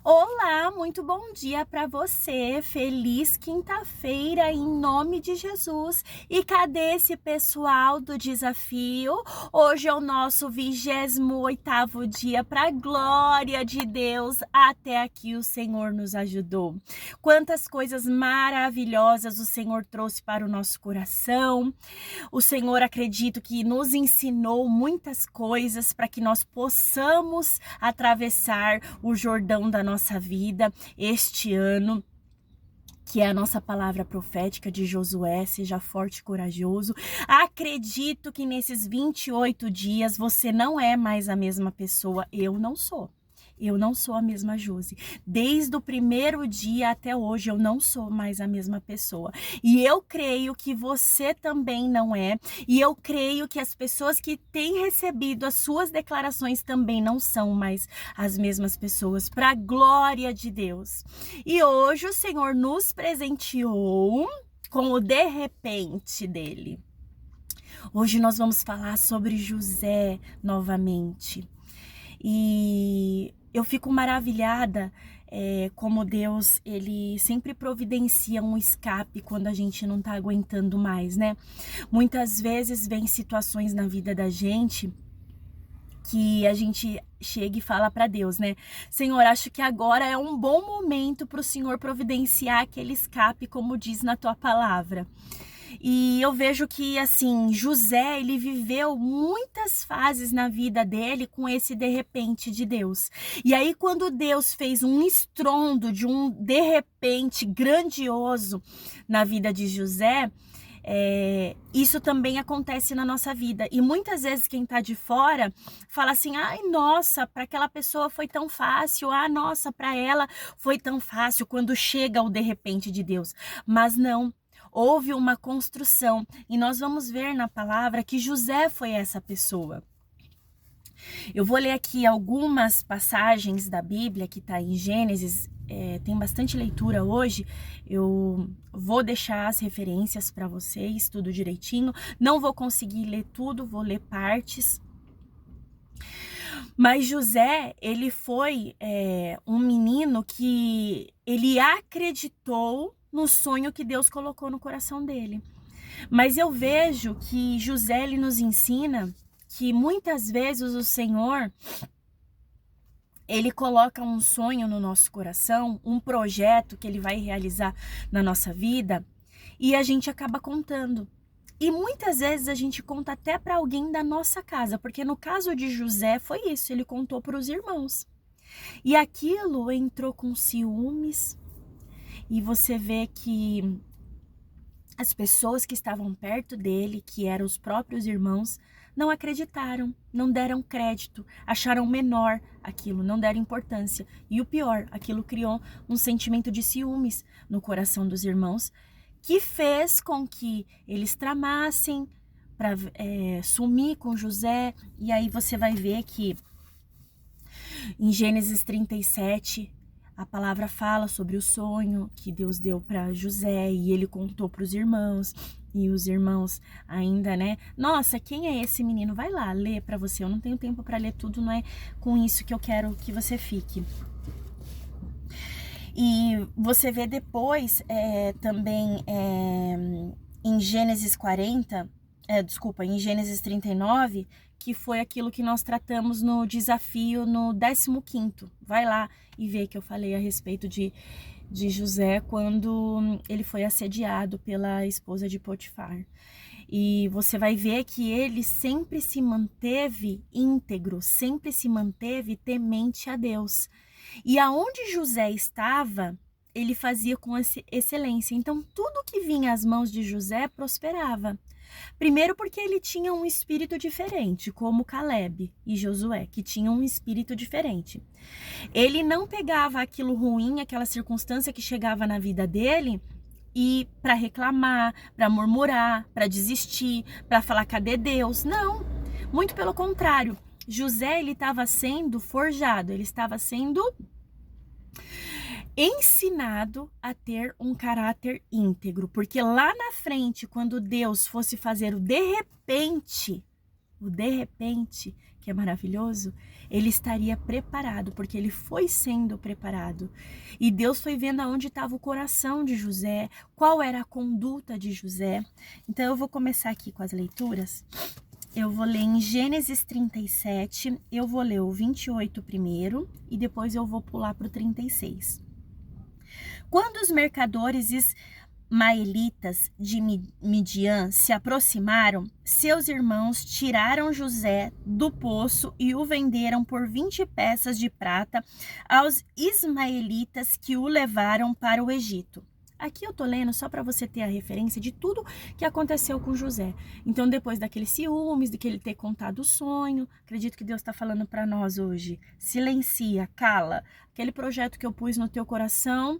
Olá, muito bom dia para você. Feliz quinta-feira em nome de Jesus. E cadê esse pessoal do desafio? Hoje é o nosso 28º dia para a glória de Deus. Até aqui o Senhor nos ajudou. Quantas coisas maravilhosas o Senhor trouxe para o nosso coração. O Senhor, acredito que nos ensinou muitas coisas para que nós possamos atravessar o Jordão da nossa vida este ano, que é a nossa palavra profética de Josué. Seja forte e corajoso. Acredito que nesses 28 dias você não é mais a mesma pessoa. Eu não sou. Eu não sou a mesma Josi. Desde o primeiro dia até hoje, eu não sou mais a mesma pessoa. E eu creio que você também não é. E eu creio que as pessoas que têm recebido as suas declarações também não são mais as mesmas pessoas. Para a glória de Deus. E hoje o Senhor nos presenteou com o de repente dele. Hoje nós vamos falar sobre José novamente. E eu fico maravilhada como Deus, ele sempre providencia um escape quando a gente não tá aguentando mais, né? Muitas vezes vem situações na vida da gente que a gente chega e fala para Deus, né? Senhor, acho que agora é um bom momento para o Senhor providenciar aquele escape, como diz na tua palavra. E eu vejo que, assim, José, ele viveu muitas fases na vida dele com esse de repente de Deus. E aí, quando Deus fez um estrondo de um de repente grandioso na vida de José, isso também acontece na nossa vida. E muitas vezes quem tá de fora fala assim: ai, nossa, para aquela pessoa foi tão fácil. Ah, nossa, para ela foi tão fácil, quando chega o de repente de Deus. Mas não. Houve uma construção, e nós vamos ver na palavra que José foi essa pessoa. Eu vou ler aqui algumas passagens da Bíblia que está em Gênesis. Tem bastante leitura hoje. Eu vou deixar as referências para vocês, tudo direitinho. Não vou conseguir ler tudo, vou ler partes. Mas José, ele foi um menino que ele acreditou no sonho que Deus colocou no coração dele. Mas eu vejo que José, ele nos ensina que muitas vezes o Senhor, ele coloca um sonho no nosso coração, um projeto que ele vai realizar na nossa vida, e a gente acaba contando. E muitas vezes a gente conta até para alguém da nossa casa, porque no caso de José foi isso, ele contou para os irmãos. E aquilo entrou com ciúmes, e você vê que as pessoas que estavam perto dele, que eram os próprios irmãos, não acreditaram, não deram crédito, acharam menor aquilo, não deram importância. E o pior, aquilo criou um sentimento de ciúmes no coração dos irmãos, que fez com que eles tramassem para sumir com José. E aí você vai ver que em Gênesis 37, a palavra fala sobre o sonho que Deus deu para José, e ele contou para os irmãos. E os irmãos ainda, né? Nossa, quem é esse menino? Vai lá, lê para você. Eu não tenho tempo para ler tudo, não é com isso que eu quero que você fique. E você vê depois também em Gênesis 40, em Gênesis 39, que foi aquilo que nós tratamos no desafio no 15º. Vai lá e vê que eu falei a respeito de José quando ele foi assediado pela esposa de Potifar. E você vai ver que ele sempre se manteve íntegro, sempre se manteve temente a Deus. E aonde José estava, ele fazia com excelência. Então, tudo que vinha às mãos de José prosperava. Primeiro porque ele tinha um espírito diferente, como Caleb e Josué, que tinham um espírito diferente. Ele não pegava aquilo ruim, aquela circunstância que chegava na vida dele, e para reclamar, para murmurar, para desistir, para falar cadê Deus? Não, muito pelo contrário. José, ele estava sendo forjado, ele estava sendo ensinado a ter um caráter íntegro, porque lá na frente, quando Deus fosse fazer o de repente que é maravilhoso, ele estaria preparado, porque ele foi sendo preparado. E Deus foi vendo aonde estava o coração de José, qual era a conduta de José. Então eu vou começar aqui com as leituras. Eu vou ler em Gênesis 37, eu vou ler o 28 primeiro e depois eu vou pular para o 36. Quando os mercadores ismaelitas de Midian se aproximaram, seus irmãos tiraram José do poço e o venderam por 20 peças de prata aos ismaelitas que o levaram para o Egito. Aqui eu tô lendo só para você ter a referência de tudo que aconteceu com José. Então, depois daqueles ciúmes, de que ele ter contado o sonho, acredito que Deus está falando para nós hoje. Silencia, cala. Aquele projeto que eu pus no teu coração,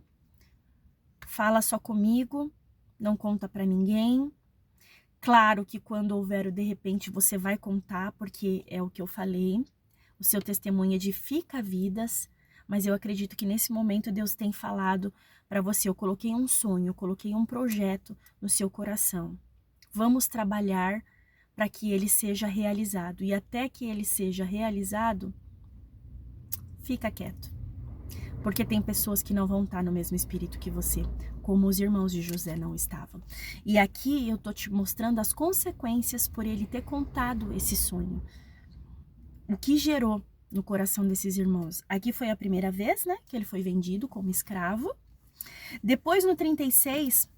fala só comigo, não conta para ninguém. Claro que quando houver o de repente você vai contar, porque é o que eu falei. O seu testemunho edifica vidas, mas eu acredito que nesse momento Deus tem falado para você. Eu coloquei um sonho, eu coloquei um projeto no seu coração. Vamos trabalhar para que ele seja realizado. E até que ele seja realizado, fica quieto. Porque tem pessoas que não vão estar no mesmo espírito que você, como os irmãos de José não estavam. E aqui eu tô te mostrando as consequências por ele ter contado esse sonho. O que gerou no coração desses irmãos? Aqui foi a primeira vez, né, que ele foi vendido como escravo. Depois, no 36,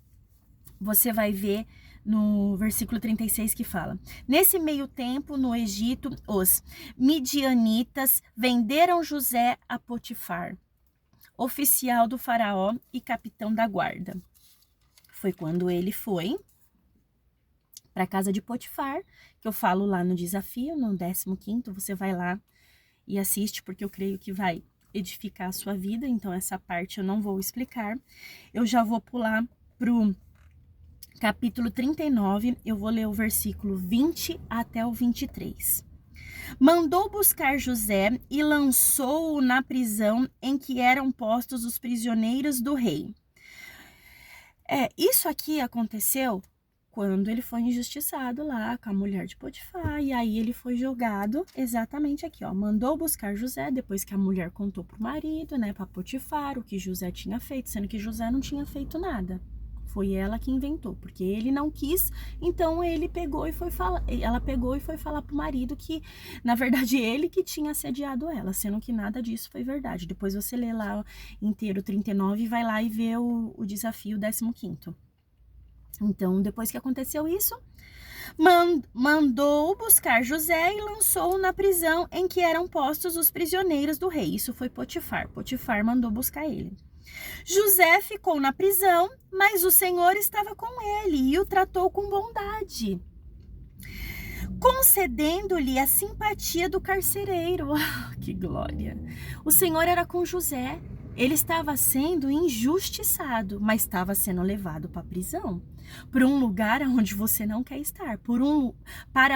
você vai ver no versículo 36 que fala: nesse meio tempo, no Egito, os midianitas venderam José a Potifar, oficial do faraó e capitão da guarda. Foi quando ele foi para a casa de Potifar, que eu falo lá no desafio, no 15º, você vai lá e assiste, porque eu creio que vai edificar a sua vida. Então essa parte eu não vou explicar. Eu já vou pular pro capítulo 39, eu vou ler o versículo 20 até o 23. Mandou buscar José e lançou-o na prisão em que eram postos os prisioneiros do rei. Isso aqui aconteceu quando ele foi injustiçado lá com a mulher de Potifar, e aí ele foi jogado exatamente aqui, ó. Mandou buscar José, depois que a mulher contou pro marido, né, para Potifar, o que José tinha feito, sendo que José não tinha feito nada. Foi ela que inventou, porque ele não quis, então ele pegou e foi falar, ela pegou e foi falar pro marido que, na verdade, ele que tinha assediado ela, sendo que nada disso foi verdade. Depois você lê lá inteiro 39 e vai lá e vê o desafio 15º. Então, depois que aconteceu isso, mandou buscar José e lançou-o na prisão em que eram postos os prisioneiros do rei. Isso foi Potifar. Potifar mandou buscar ele. José ficou na prisão, mas o Senhor estava com ele e o tratou com bondade, concedendo-lhe a simpatia do carcereiro. Que glória! O Senhor era com José. Ele estava sendo injustiçado, mas estava sendo levado para a prisão, para um lugar onde você não quer estar, para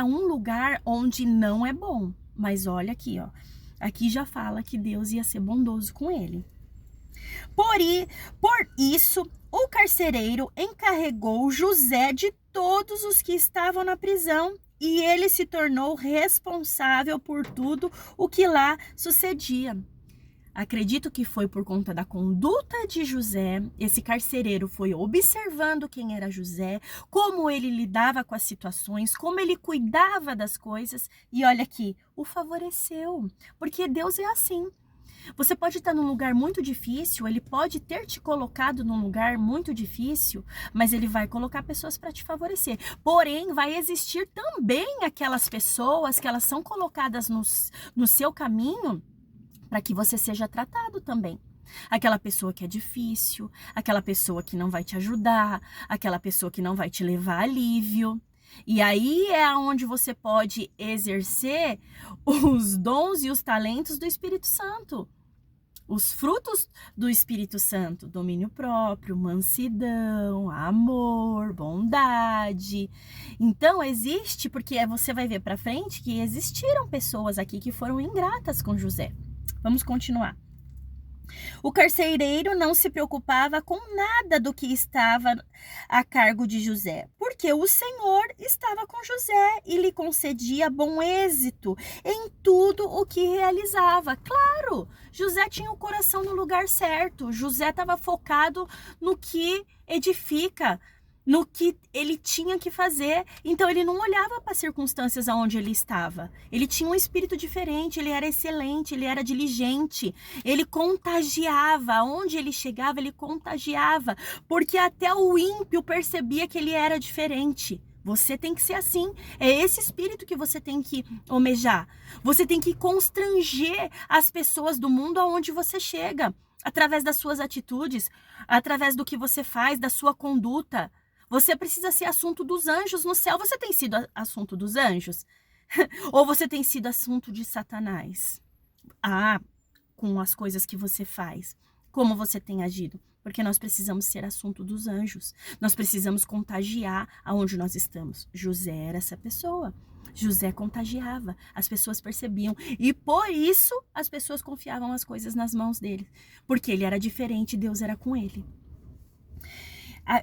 um lugar onde não é bom. Mas olha aqui, ó. Aqui já fala que Deus ia ser bondoso com ele. Por isso, o carcereiro encarregou José de todos os que estavam na prisão, e ele se tornou responsável por tudo o que lá sucedia. Acredito que foi por conta da conduta de José. Esse carcereiro foi observando quem era José, como ele lidava com as situações, como ele cuidava das coisas. E olha aqui, o favoreceu, porque Deus é assim. Você pode estar num lugar muito difícil, ele pode ter te colocado num lugar muito difícil, mas ele vai colocar pessoas para te favorecer. Porém, vai existir também aquelas pessoas que elas são colocadas no seu caminho para que você seja tratado também. Aquela pessoa que é difícil, aquela pessoa que não vai te ajudar, aquela pessoa que não vai te levar alívio. E aí é onde você pode exercer os dons e os talentos do Espírito Santo. Os frutos do Espírito Santo: domínio próprio, mansidão, amor, bondade. Então existe, porque você vai ver para frente que existiram pessoas aqui que foram ingratas com José. Vamos continuar. O carcereiro não se preocupava com nada do que estava a cargo de José, porque o Senhor estava com José e lhe concedia bom êxito em tudo o que realizava. Claro, José tinha o coração no lugar certo, José estava focado no que edifica, no que ele tinha que fazer. Então ele não olhava para as circunstâncias aonde ele estava. Ele tinha um espírito diferente, ele era excelente, ele era diligente, ele contagiava. Onde ele chegava, ele contagiava, porque até o ímpio percebia que ele era diferente. Você tem que ser assim. É esse espírito que você tem que almejar. Você tem que constranger as pessoas do mundo aonde você chega, através das suas atitudes, através do que você faz, da sua conduta. Você precisa ser assunto dos anjos no céu. Você tem sido assunto dos anjos? Ou você tem sido assunto de Satanás? Ah, com as coisas que você faz. Como você tem agido? Porque nós precisamos ser assunto dos anjos. Nós precisamos contagiar aonde nós estamos. José era essa pessoa. José contagiava. As pessoas percebiam. E por isso as pessoas confiavam as coisas nas mãos dele. Porque ele era diferente, Deus era com ele.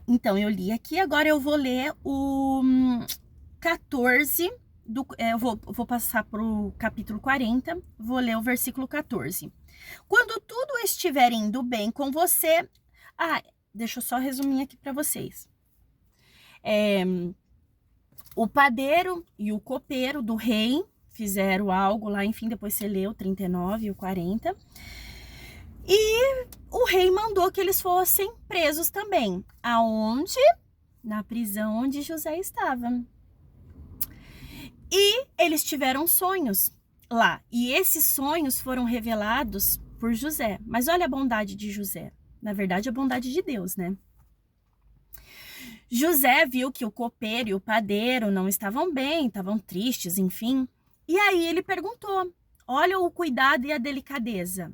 Então, eu li aqui, agora eu vou ler o 14, eu vou passar para o capítulo 40, vou ler o versículo 14. Quando tudo estiver indo bem com você... deixa eu só resumir aqui para vocês. O padeiro e o copeiro do rei fizeram algo lá, enfim, depois você leu o 39 e o 40. E o rei mandou que eles fossem presos também. Aonde? Na prisão onde José estava. E eles tiveram sonhos lá. E esses sonhos foram revelados por José. Mas olha a bondade de José. Na verdade, a bondade de Deus, né? José viu que o copeiro e o padeiro não estavam bem, estavam tristes, enfim. E aí ele perguntou. Olha o cuidado e a delicadeza.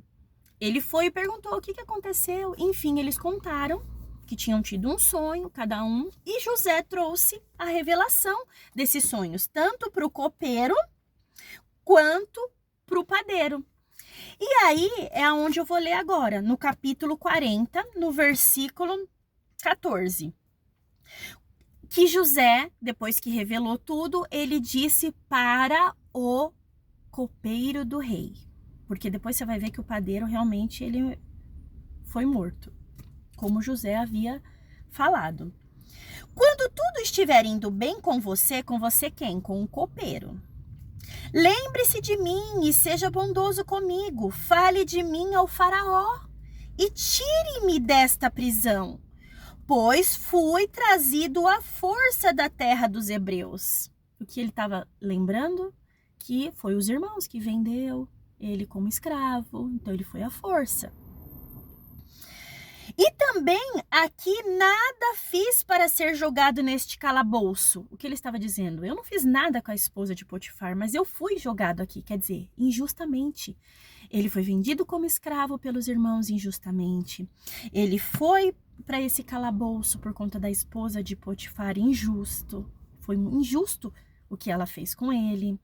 Ele foi e perguntou o que aconteceu. Enfim, eles contaram que tinham tido um sonho, cada um, e José trouxe a revelação desses sonhos, tanto para o copeiro quanto para o padeiro. E aí é aonde eu vou ler agora, no capítulo 40, no versículo 14. Que José, depois que revelou tudo, ele disse para o copeiro do rei. Porque depois você vai ver que o padeiro realmente ele foi morto, como José havia falado. Quando tudo estiver indo bem com você quem? Com o copeiro. Lembre-se de mim e seja bondoso comigo. Fale de mim ao faraó e tire-me desta prisão, pois fui trazido à força da terra dos hebreus. O que ele estava lembrando? Que foi os irmãos que vendeu ele como escravo, então ele foi à força. E também aqui nada fiz para ser jogado neste calabouço. O que ele estava dizendo? Eu não fiz nada com a esposa de Potifar, mas eu fui jogado aqui, quer dizer, injustamente. Ele foi vendido como escravo pelos irmãos injustamente. Ele foi para esse calabouço por conta da esposa de Potifar, injusto. Foi injusto o que ela fez com ele.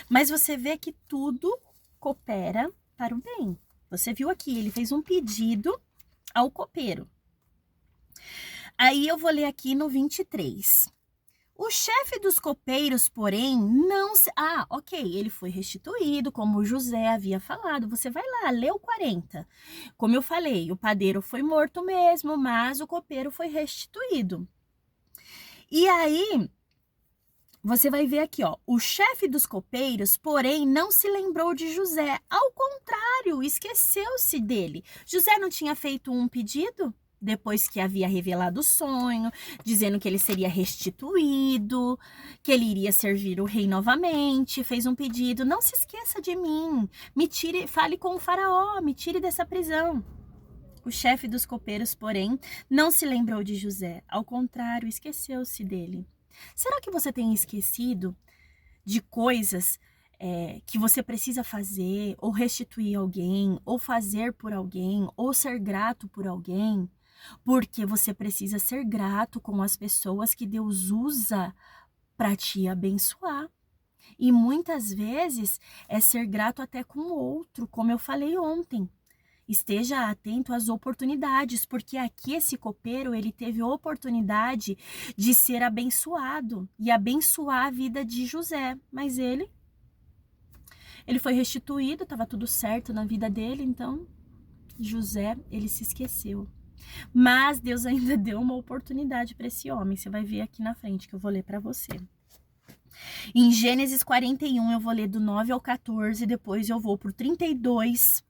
Mas você vê que tudo coopera para o bem. Você viu aqui, ele fez um pedido ao copeiro. Aí eu vou ler aqui no 23. O chefe dos copeiros, porém, não se... ok, ele foi restituído, como José havia falado. Você vai lá, lê o 40. Como eu falei, o padeiro foi morto mesmo, mas o copeiro foi restituído. E aí... você vai ver aqui, ó, o chefe dos copeiros, porém, não se lembrou de José. Ao contrário, esqueceu-se dele. José não tinha feito um pedido? Depois que havia revelado o sonho, dizendo que ele seria restituído, que ele iria servir o rei novamente, fez um pedido. Não se esqueça de mim, me tire, fale com o faraó, me tire dessa prisão. O chefe dos copeiros, porém, não se lembrou de José. Ao contrário, esqueceu-se dele. Será que você tem esquecido de coisas que você precisa fazer, ou restituir alguém, ou fazer por alguém, ou ser grato por alguém? Porque você precisa ser grato com as pessoas que Deus usa para te abençoar. E muitas vezes é ser grato até com o outro, como eu falei ontem. esteja atento às oportunidades, porque aqui esse copeiro, ele teve a oportunidade de ser abençoado e abençoar a vida de José, mas ele foi restituído, estava tudo certo na vida dele, então José, ele se esqueceu. Mas Deus ainda deu uma oportunidade para esse homem, você vai ver aqui na frente que eu vou ler para você. Em Gênesis 41, eu vou ler do 9 ao 14, depois eu vou pro 32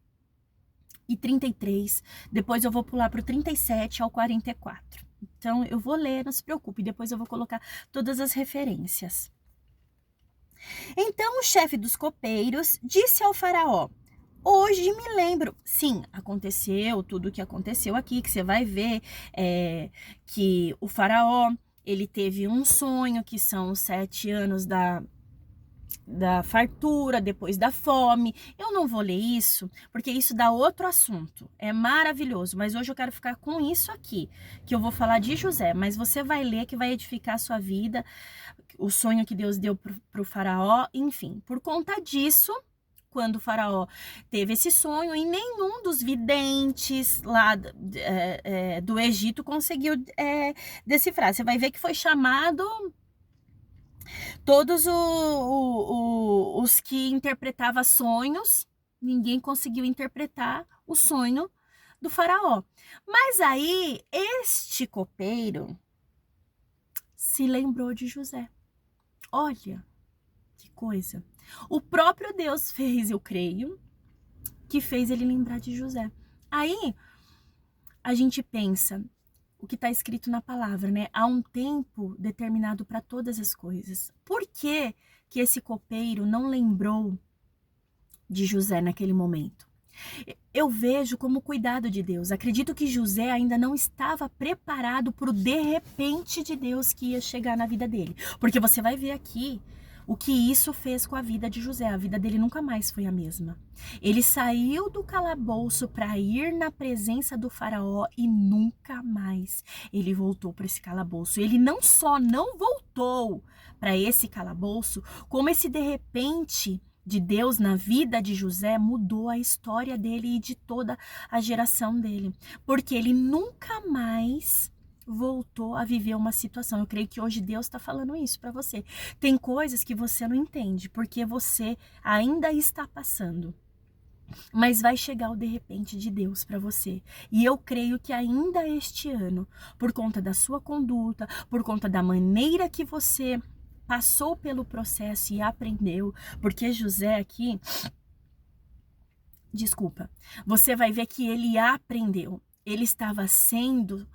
e 33, depois eu vou pular pro 37 ao 44. Então, eu vou ler, não se preocupe, depois eu vou colocar todas as referências. Então, o chefe dos copeiros disse ao faraó: hoje me lembro. Sim, aconteceu tudo o que aconteceu aqui, que você vai ver que o faraó, ele teve um sonho, que são os 7 anos da fartura, depois da fome. Eu não vou ler isso, porque isso dá outro assunto. É maravilhoso, mas hoje eu quero ficar com isso aqui, que eu vou falar de José, mas você vai ler, que vai edificar a sua vida, o sonho que Deus deu para o faraó, enfim. Por conta disso, quando o faraó teve esse sonho, e nenhum dos videntes lá do Egito conseguiu decifrar. Você vai ver que foi chamado todos os que interpretavam sonhos, ninguém conseguiu interpretar o sonho do faraó. Mas aí, este copeiro se lembrou de José. Olha, que coisa. O próprio Deus fez, eu creio, que fez ele lembrar de José. Aí, a gente pensa, o que está escrito na palavra, né? Há um tempo determinado para todas as coisas. Por que que esse copeiro não lembrou de José naquele momento? Eu vejo como cuidado de Deus. Acredito que José ainda não estava preparado para o de repente de Deus que ia chegar na vida dele. Porque você vai ver aqui o que isso fez com a vida de José. A vida dele nunca mais foi a mesma. Ele saiu do calabouço para ir na presença do faraó e nunca mais ele voltou para esse calabouço. Ele não só não voltou para esse calabouço, como esse de repente de Deus na vida de José mudou a história dele e de toda a geração dele. Porque ele nunca mais voltou a viver uma situação. Eu creio que hoje Deus está falando isso para você. Tem coisas que você não entende, porque você ainda está passando. Mas vai chegar o de repente de Deus para você. E eu creio que ainda este ano, por conta da sua conduta, por conta da maneira que você passou pelo processo e aprendeu, porque José aqui, desculpa, você vai ver que ele aprendeu. Ele estava sendo,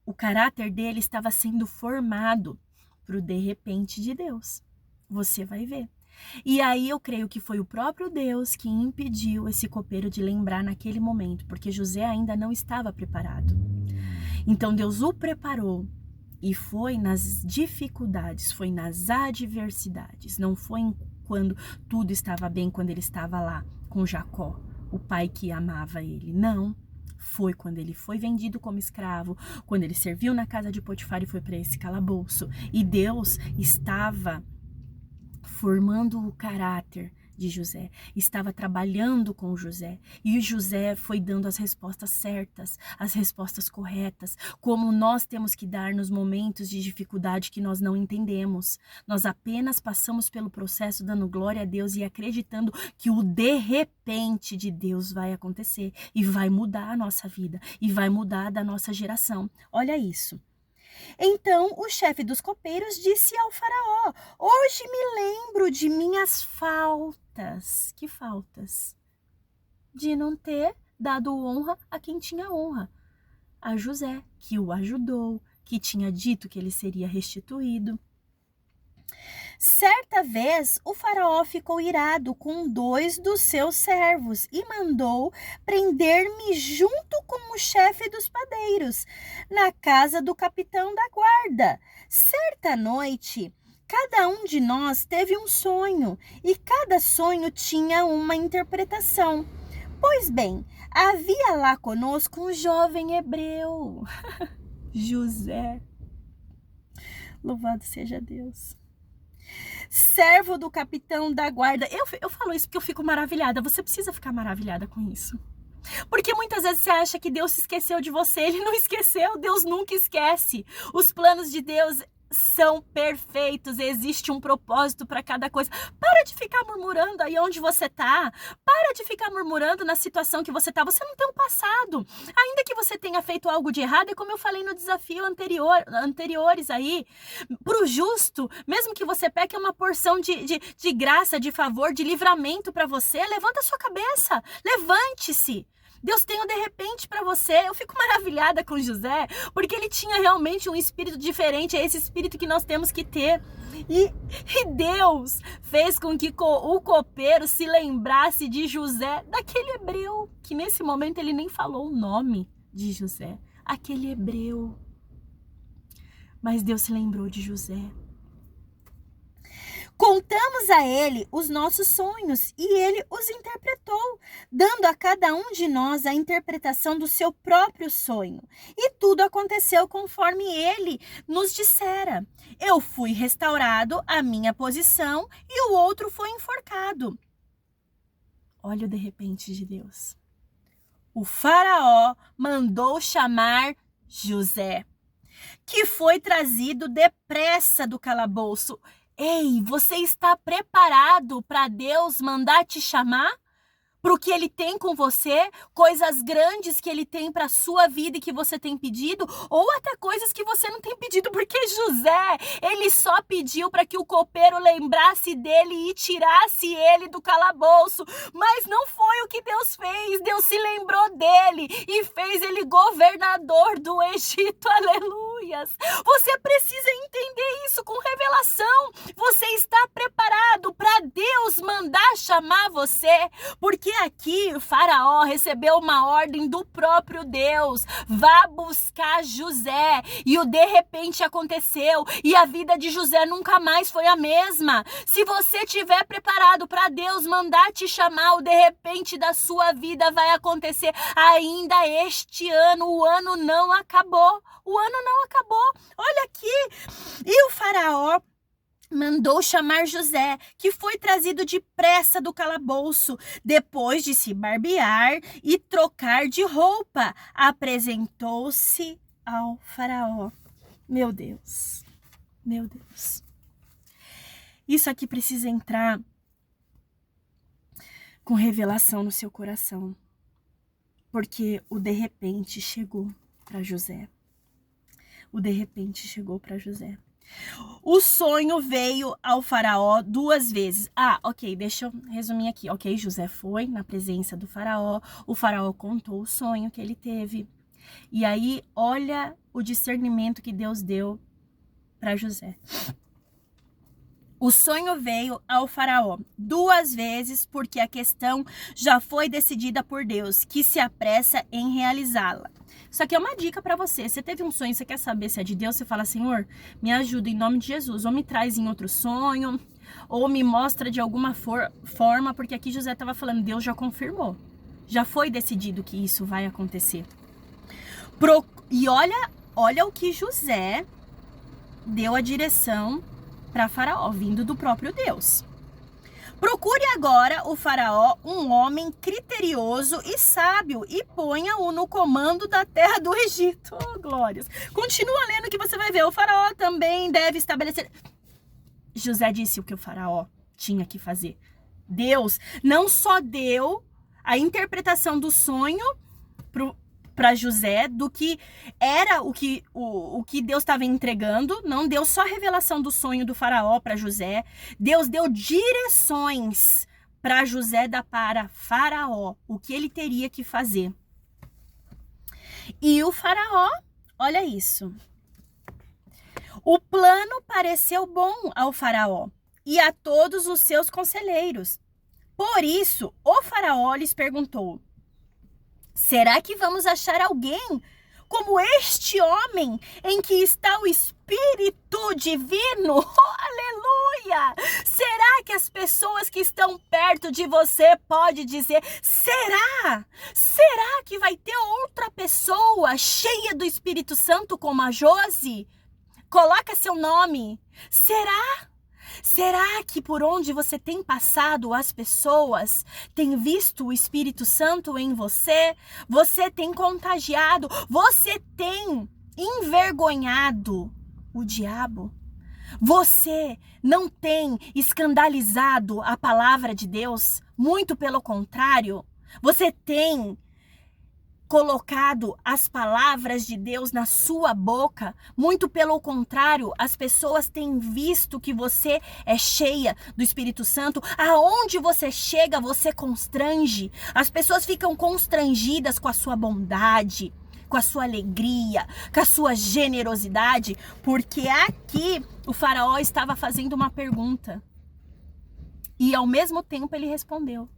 o caráter dele estava sendo formado para o de repente de Deus. Você vai ver. E aí eu creio que foi o próprio Deus que impediu esse copeiro de lembrar naquele momento, porque José ainda não estava preparado. Então Deus o preparou e foi nas dificuldades, foi nas adversidades, não foi quando tudo estava bem, quando ele estava lá com Jacó, o pai que amava ele, não. Foi quando ele foi vendido como escravo, quando ele serviu na casa de Potifar e foi para esse calabouço. E Deus estava formando o caráter de José, estava trabalhando com José, e José foi dando as respostas certas, as respostas corretas, como nós temos que dar nos momentos de dificuldade que nós não entendemos. Nós apenas passamos pelo processo dando glória a Deus e acreditando que o de repente de Deus vai acontecer e vai mudar a nossa vida e vai mudar da nossa geração. Olha isso. Então o chefe dos copeiros disse ao faraó: hoje me lembro de minhas faltas. Que faltas? De não ter dado honra a quem tinha honra. A José, que o ajudou, que tinha dito que ele seria restituído. Certa vez, o faraó ficou irado com 2 dos seus servos e mandou prender-me junto com o chefe dos padeiros, na casa do capitão da guarda. Certa noite, cada um de nós teve um sonho, e cada sonho tinha uma interpretação. Pois bem, havia lá conosco um jovem hebreu, José. Louvado seja Deus. Servo do capitão da guarda. Eu falo isso porque eu fico maravilhada. Você precisa ficar maravilhada com isso. Porque muitas vezes você acha que Deus se esqueceu de você. Ele não esqueceu, Deus nunca esquece. Os planos de Deus são perfeitos, existe um propósito para cada coisa. Para de ficar murmurando aí onde você tá. Para de ficar murmurando na situação que você tá. Você não tem um passado. Ainda que você tenha feito algo de errado, é como eu falei no desafio anteriores aí. Pro justo, mesmo que você peque uma porção de graça, de favor, de livramento para você, levanta a sua cabeça. Levante-se. Deus tem um de repente para você. Eu fico maravilhada com José, porque ele tinha realmente um espírito diferente, é esse espírito que nós temos que ter. E Deus fez com que o copeiro se lembrasse de José, daquele hebreu, que nesse momento ele nem falou o nome de José, aquele hebreu. Mas Deus se lembrou de José. Contamos a ele os nossos sonhos e ele os interpretou, dando a cada um de nós a interpretação do seu próprio sonho. E tudo aconteceu conforme ele nos dissera. Eu fui restaurado à minha posição e o outro foi enforcado. Olha o de repente de Deus. O faraó mandou chamar José, que foi trazido depressa do calabouço. Ei, você está preparado para Deus mandar te chamar? Para o que Ele tem com você? Coisas grandes que Ele tem para a sua vida e que você tem pedido? Ou até coisas que você não tem pedido? Porque José, ele só pediu para que o copeiro lembrasse dele e tirasse ele do calabouço. Mas não foi o que Deus fez. Deus se lembrou dele e fez ele governador do Egito. Aleluias! Você precisa entender isso com revelação. Você está preparado para Deus mandar chamar você? Porque aqui o faraó recebeu uma ordem do próprio Deus. Vá buscar José. E o de repente aconteceu. E a vida de José nunca mais foi a mesma. Se você estiver preparado para Deus mandar te chamar, o de repente da sua vida vai acontecer ainda este ano. O ano não acabou. O ano não acabou. Olha aqui. E o faraó mandou chamar José, que foi trazido depressa do calabouço. Depois de se barbear e trocar de roupa, apresentou-se ao faraó. Meu Deus, meu Deus. Isso aqui precisa entrar com revelação no seu coração, porque o de repente chegou para José. O de repente chegou para José. O sonho veio ao faraó 2 vezes. Ok, deixa eu resumir aqui. Ok, José foi na presença do faraó. O faraó contou o sonho que ele teve. E aí, olha o discernimento que Deus deu para José. O sonho veio ao faraó 2 vezes, porque a questão já foi decidida por Deus, que se apressa em realizá-la. Isso aqui é uma dica para você. Você teve um sonho, você quer saber se é de Deus, você fala, Senhor, me ajuda em nome de Jesus. Ou me traz em outro sonho, ou me mostra de alguma forma, porque aqui José estava falando, Deus já confirmou. Já foi decidido que isso vai acontecer. E olha o que José deu a direção para Faraó, vindo do próprio Deus. Procure agora o faraó um homem criterioso e sábio e ponha-o no comando da terra do Egito. Oh, glórias. Continua lendo que você vai ver. O faraó também deve estabelecer... José disse o que o faraó tinha que fazer. Deus não só deu a interpretação do sonho para José, do que era o que Deus estava entregando, não deu só a revelação do sonho do faraó para José, Deus deu direções para José dar para faraó, o que ele teria que fazer. E o faraó, olha isso, o plano pareceu bom ao faraó e a todos os seus conselheiros. Por isso, o faraó lhes perguntou, será que vamos achar alguém como este homem em que está o Espírito Divino? Oh, aleluia! Será que as pessoas que estão perto de você podem dizer, será? Será que vai ter outra pessoa cheia do Espírito Santo como a Josi? Coloca seu nome. Será? Será que por onde você tem passado as pessoas têm visto o Espírito Santo em você? Você tem contagiado? Você tem envergonhado o diabo? Você não tem escandalizado a palavra de Deus? Muito pelo contrário, você tem colocado as palavras de Deus na sua boca? Muito pelo contrário, as pessoas têm visto que você é cheia do Espírito Santo. Aonde você chega, você constrange. As pessoas ficam constrangidas com a sua bondade, com a sua alegria, com a sua generosidade, porque aqui o faraó estava fazendo uma pergunta e ao mesmo tempo ele respondeu.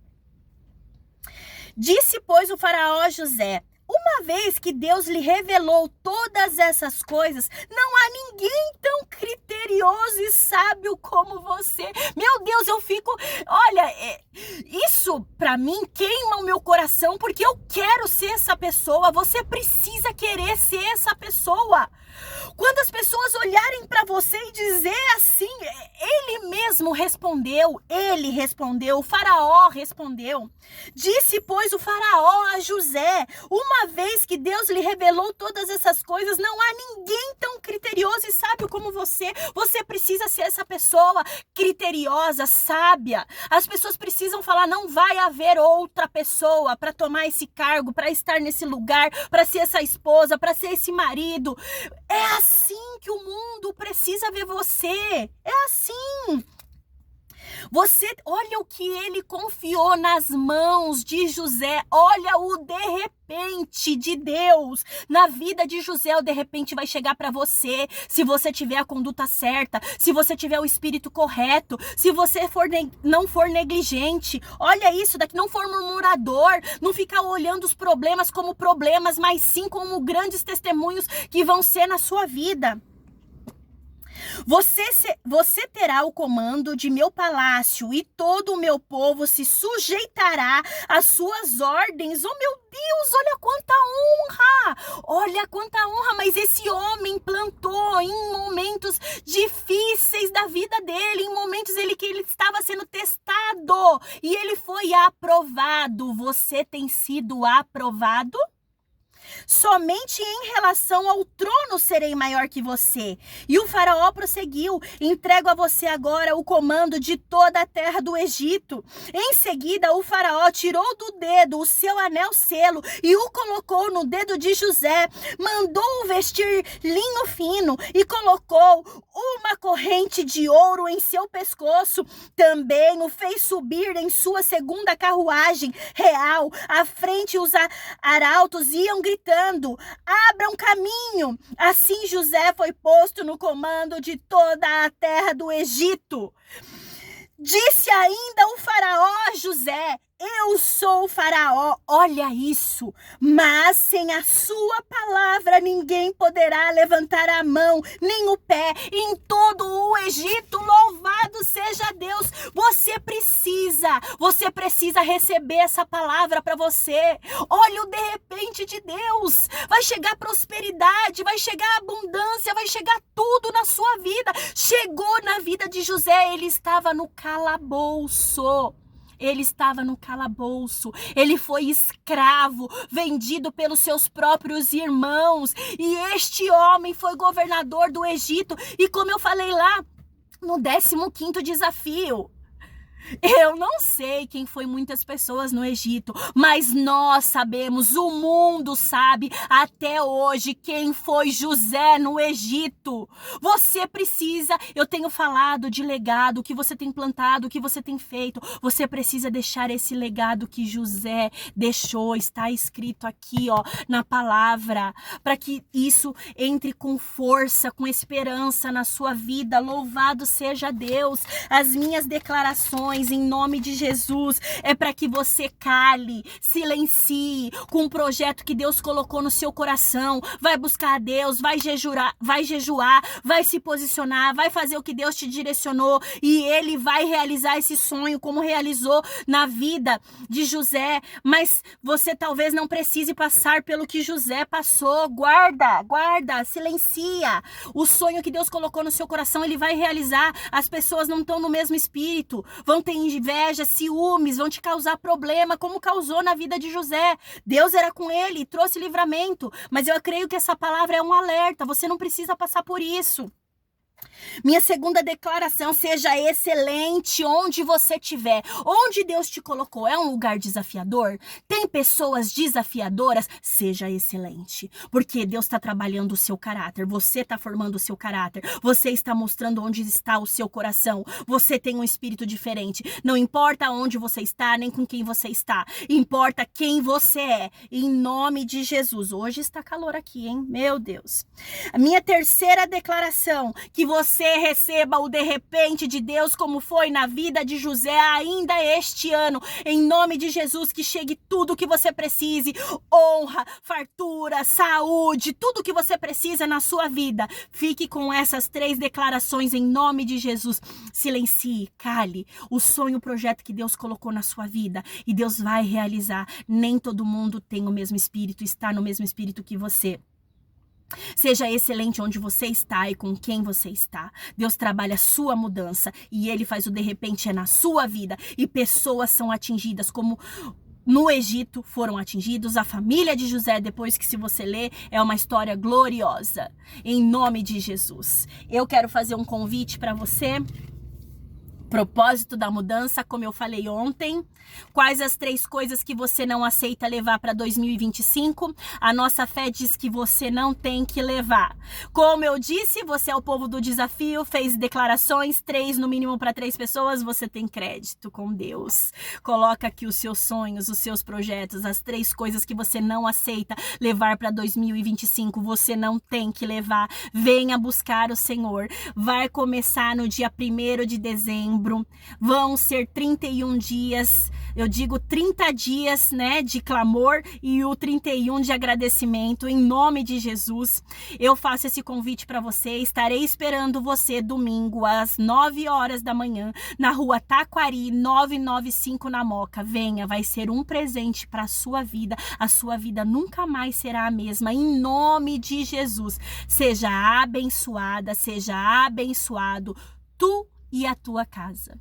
Disse, pois, o faraó a José: uma vez que Deus lhe revelou todas essas coisas, não há ninguém tão criterioso e sábio como você. Meu Deus, eu fico... Olha, isso pra mim queima o meu coração, porque eu quero ser essa pessoa. Você precisa querer ser essa pessoa. Quando as pessoas olharem para você e dizer assim, ele mesmo respondeu, o faraó respondeu. Disse, pois, o faraó a José: uma vez que Deus lhe revelou todas essas coisas, não há ninguém tão criterioso e sábio como você. Você precisa ser essa pessoa criteriosa, sábia. As pessoas precisam falar, não vai haver outra pessoa para tomar esse cargo, para estar nesse lugar, para ser essa esposa, para ser esse marido. É assim que o mundo precisa ver você. É assim. Você, olha o que ele confiou nas mãos de José. Olha o de repente de Deus na vida de José. O de repente vai chegar para você, se você tiver a conduta certa, se você tiver o espírito correto, se você não for negligente. Olha isso daqui, não for murmurador, não ficar olhando os problemas como problemas, mas sim como grandes testemunhos que vão ser na sua vida. Você terá o comando de meu palácio e todo o meu povo se sujeitará às suas ordens. Oh, meu Deus, olha quanta honra! Olha quanta honra, mas esse homem plantou em momentos difíceis da vida dele, em momentos que ele estava sendo testado e ele foi aprovado. Você tem sido aprovado? Somente em relação ao trono serei maior que você. E o faraó prosseguiu: entrego a você agora o comando de toda a terra do Egito. Em seguida, o faraó tirou do dedo o seu anel selo e o colocou no dedo de José. Mandou-o vestir linho fino e colocou uma corrente de ouro em seu pescoço. Também o fez subir em sua segunda carruagem real. À frente, os arautos iam gritando: abram caminho. Assim José foi posto no comando de toda a terra do Egito. Disse ainda o faraó a José: eu sou o faraó, olha isso, mas sem a sua palavra ninguém poderá levantar a mão, nem o pé, em todo o Egito. Louvado seja Deus. Você precisa receber essa palavra para você. Olha o de repente de Deus. Vai chegar prosperidade, vai chegar abundância, vai chegar tudo na sua vida. Chegou na vida de José, ele estava no calabouço. Ele foi escravo, vendido pelos seus próprios irmãos, e este homem foi governador do Egito. E como eu falei lá no 15º desafio, eu não sei quem foi muitas pessoas no Egito, mas nós sabemos, o mundo sabe até hoje quem foi José no Egito. Você precisa, eu tenho falado de legado, o que você tem plantado, o que você tem feito. Você precisa deixar esse legado que José deixou, está escrito aqui, ó, na palavra, para que isso entre com força, com esperança na sua vida. Louvado seja Deus. As minhas declarações declarações em nome de Jesus é para que você cale, silencie com um projeto que Deus colocou no seu coração. Vai buscar a Deus, vai jejuar, vai se posicionar, vai fazer o que Deus te direcionou e Ele vai realizar esse sonho como realizou na vida de José. Mas você talvez não precise passar pelo que José passou. Guarda, silencia. O sonho que Deus colocou no seu coração, Ele vai realizar. As pessoas não estão no mesmo espírito, vão ter inveja, ciúmes, vão te causar problema, como causou na vida de José. Deus era com ele, trouxe livramento, mas eu creio que essa palavra é um alerta, você não precisa passar por isso. Minha segunda declaração: seja excelente onde você estiver. Onde Deus te colocou é um lugar desafiador? Tem pessoas desafiadoras? Seja excelente, porque Deus está trabalhando o seu caráter, você está formando o seu caráter, você está mostrando onde está o seu coração, você tem um espírito diferente. Não importa onde você está, nem com quem você está, importa quem você é, em nome de Jesus. Hoje está calor aqui, hein? Meu Deus. A minha terceira declaração: que você receba o de repente de Deus, como foi na vida de José ainda este ano, em nome de Jesus. Que chegue tudo o que você precise, honra, fartura, saúde, tudo o que você precisa na sua vida. Fique com essas 3 declarações em nome de Jesus. Silencie, cale o sonho, o projeto que Deus colocou na sua vida e Deus vai realizar. Nem todo mundo tem o mesmo espírito, está no mesmo espírito que você. Seja excelente onde você está e com quem você está. Deus trabalha a sua mudança e Ele faz o de repente na sua vida. E pessoas são atingidas, como no Egito foram atingidos. A família de José, depois que, se você ler, é uma história gloriosa. Em nome de Jesus. Eu quero fazer um convite para você. Propósito da mudança, como eu falei ontem. Quais as 3 coisas que você não aceita levar para 2025? A nossa fé diz que você não tem que levar. Como eu disse, você é o povo do desafio, fez declarações, 3 no mínimo para 3 pessoas, você tem crédito com Deus. Coloca aqui os seus sonhos, os seus projetos, as 3 coisas que você não aceita levar para 2025. Você não tem que levar. Venha buscar o Senhor. Vai começar no dia 1º de dezembro. Vão ser 31 dias, eu digo 30 dias, né, de clamor e o 31 de agradecimento, em nome de Jesus. Eu faço esse convite para você, estarei esperando você domingo às 9 horas da manhã, na rua Taquari, 995 na Moca. Venha, vai ser um presente para a sua vida nunca mais será a mesma, em nome de Jesus. Seja abençoada, seja abençoado, tu e a tua casa.